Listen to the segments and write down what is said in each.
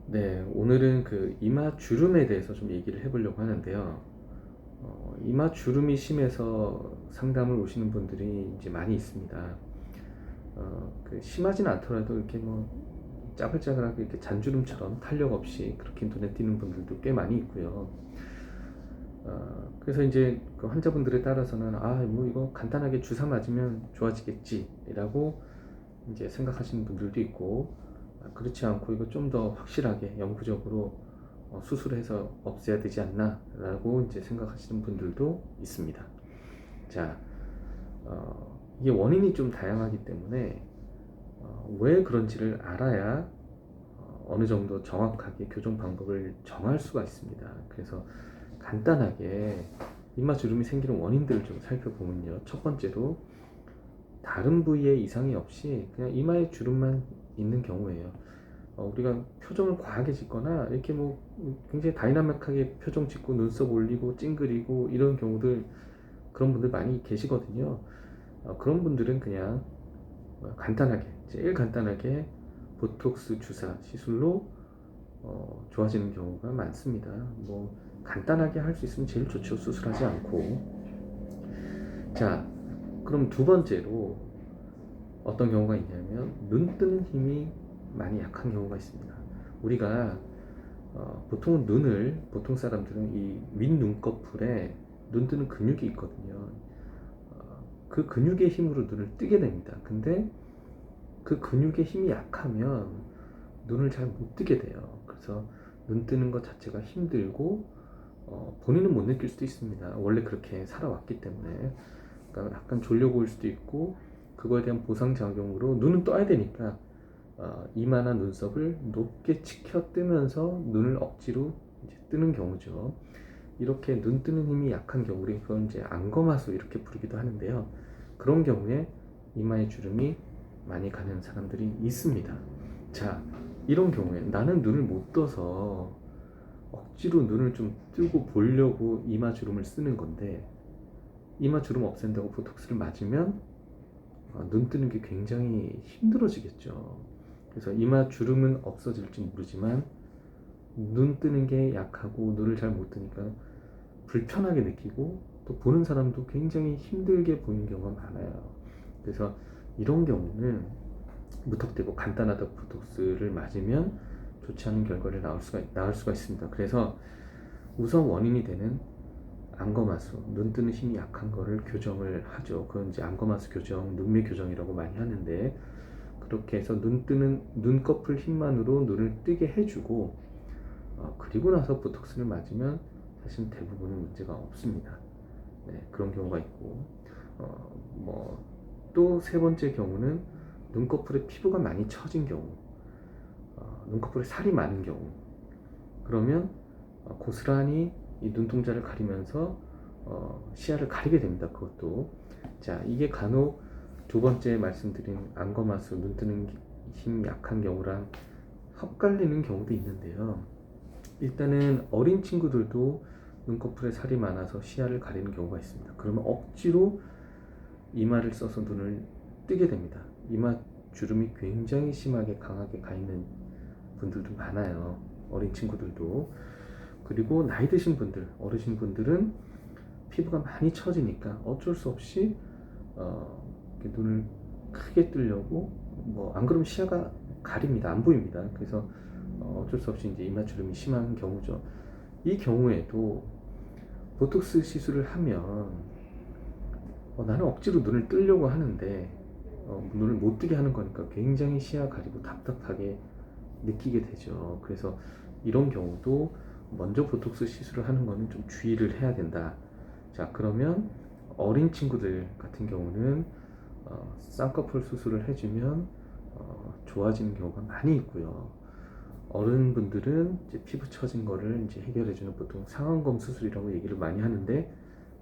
네, 오늘은 그 이마 주름에 대해서 좀 얘기를 해보려고 하는데요. 이마 주름이 심해서 상담을 오시는 분들이 이제 많이 있습니다. 그 심하진 않더라도 이렇게 뭐 짜글짜글하게 이렇게 잔주름처럼 탄력 없이 그렇게 눈에 띄는 분들도 꽤 많이 있고요. 그래서 이제 그 환자분들에 따라서는 뭐 이거 간단하게 주사 맞으면 좋아지겠지라고 이제 생각하시는 분들도 있고, 그렇지 않고 이거 좀 더 확실하게 영구적으로 수술해서 없애야 되지 않나 라고 이제 생각하시는 분들도 있습니다. 자, 이게 원인이 좀 다양하기 때문에 왜 그런지를 알아야 어느 정도 정확하게 교정 방법을 정할 수가 있습니다. 그래서 간단하게 이마 주름이 생기는 원인들을 좀 살펴보면요, 첫 번째로 다른 부위에 이상이 없이 그냥 이마에 주름만 있는 경우에요. 우리가 표정을 과하게 짓거나 이렇게 뭐 굉장히 다이나믹하게 표정 짓고 눈썹 올리고 찡그리고 이런 경우들, 그런 분들 많이 계시거든요. 그런 분들은 그냥 간단하게, 제일 간단하게 보톡스 주사 시술로 좋아지는 경우가 많습니다. 뭐 간단하게 할 수 있으면 제일 좋죠, 수술하지 않고. 자, 그럼 두 번째로 어떤 경우가 있냐면 눈 뜨는 힘이 많이 약한 경우가 있습니다. 우리가 보통은 보통 사람들은 이 윗눈꺼풀에 눈 뜨는 근육이 있거든요. 그 근육의 힘으로 눈을 뜨게 됩니다. 근데 그 근육의 힘이 약하면 눈을 잘 못 뜨게 돼요. 그래서 눈 뜨는 것 자체가 힘들고, 본인은 못 느낄 수도 있습니다. 원래 그렇게 살아왔기 때문에. 그러니까 약간 졸려 보일 수도 있고, 그거에 대한 보상작용으로 눈은 떠야 되니까 이마나 눈썹을 높게 치켜 뜨면서 눈을 억지로 이제 뜨는 경우죠. 이렇게 눈 뜨는 힘이 약한 경우, 우리 그건 이제 안검하수 이렇게 부르기도 하는데요. 그런 경우에 이마에 주름이 많이 가는 사람들이 있습니다. 자, 이런 경우에 나는 눈을 못 떠서 억지로 눈을 좀 뜨고 보려고 이마 주름을 쓰는 건데, 이마 주름 없앤다고 보톡스를 맞으면 눈 뜨는 게 굉장히 힘들어지겠죠. 그래서 이마 주름은 없어질지 모르지만 눈 뜨는 게 약하고 눈을 잘 못 뜨니까 불편하게 느끼고, 또 보는 사람도 굉장히 힘들게 보이는 경우가 많아요. 그래서 이런 경우는 무턱대고 간단하다 보톡스를 맞으면 좋지 않은 결과를 낳을 수가 있습니다. 그래서 우선 원인이 되는 안검하수, 눈 뜨는 힘이 약한 거를 교정을 하죠. 그건 이제 안검하수 교정, 눈매 교정이라고 많이 하는데, 그렇게 해서 눈 뜨는 눈꺼풀 힘만으로 눈을 뜨게 해주고, 그리고 나서 보톡스를 맞으면 사실 대부분은 문제가 없습니다. 네, 그런 경우가 있고, 뭐 또 세 번째 경우는 눈꺼풀에 피부가 많이 처진 경우, 눈꺼풀에 살이 많은 경우. 그러면 고스란히 이 눈동자를 가리면서 시야를 가리게 됩니다. 그것도. 자, 이게 간혹 두 번째 말씀드린 안검하수, 눈 뜨는 힘 약한 경우랑 헛갈리는 경우도 있는데요. 일단은 어린 친구들도 눈꺼풀에 살이 많아서 시야를 가리는 경우가 있습니다. 그러면 억지로 이마를 써서 눈을 뜨게 됩니다. 이마 주름이 굉장히 심하게 강하게 가 있는 분들도 많아요. 어린 친구들도. 그리고 나이 드신 분들, 어르신분들은 피부가 많이 처지니까 어쩔 수 없이 이렇게 눈을 크게 뜨려고, 뭐 안 그러면 시야가 가립니다. 안 보입니다. 그래서 어쩔 수 없이 이제 이마 주름이 심한 경우죠. 이 경우에도 보톡스 시술을 하면 나는 억지로 눈을 뜨려고 하는데 눈을 못 뜨게 하는 거니까 굉장히 시야 가리고 답답하게 느끼게 되죠. 그래서 이런 경우도 먼저 보톡스 시술을 하는 거는 좀 주의를 해야 된다. 자, 그러면 어린 친구들 같은 경우는 쌍꺼풀 수술을 해주면 좋아지는 경우가 많이 있고요. 어른분들은 이제 피부 처진 거를 이제 해결해주는 보통 상안검 수술이라고 얘기를 많이 하는데,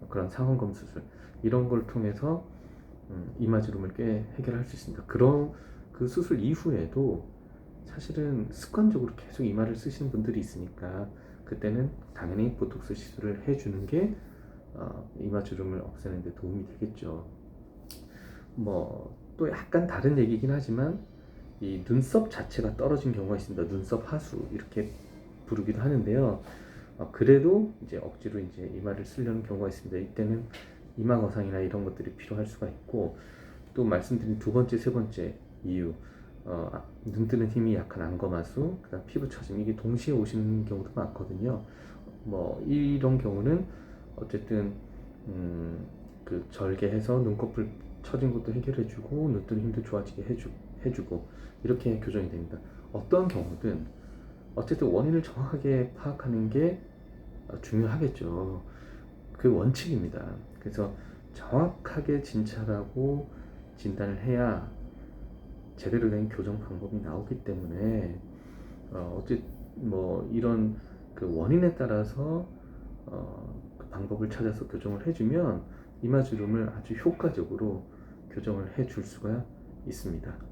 그런 상안검 수술 이런 걸 통해서 이마주름을 꽤 해결할 수 있습니다. 그런 그 수술 이후에도 사실은 습관적으로 계속 이마를 쓰시는 분들이 있으니까 그때는 당연히 보톡스 시술을 해주는 게 이마주름을 없애는 데 도움이 되겠죠. 뭐 또 약간 다른 얘기긴 하지만 이 눈썹 자체가 떨어진 경우가 있습니다. 눈썹 하수 이렇게 부르기도 하는데요. 그래도 이제 억지로 이제 이마를 쓰려는 경우가 있습니다. 이때는 이마 거상이나 이런 것들이 필요할 수가 있고, 또 말씀드린 두 번째, 세 번째 이유, 눈 뜨는 힘이 약한 안검하수, 그다음 피부 처짐, 이게 동시에 오시는 경우도 많거든요. 뭐 이런 경우는 어쨌든 그 절개해서 눈꺼풀 처진 것도 해결해주고 눈 뜨는 힘도 좋아지게 해주고 이렇게 교정이 됩니다. 어떤 경우든 어쨌든 원인을 정확하게 파악하는 게 중요하겠죠. 그 원칙입니다. 그래서 정확하게 진찰하고 진단을 해야 제대로 된 교정 방법이 나오기 때문에 어쨌든 뭐 이런 그 원인에 따라서 그 방법을 찾아서 교정을 해주면 이마주름을 아주 효과적으로 교정을 해줄 수가 있습니다.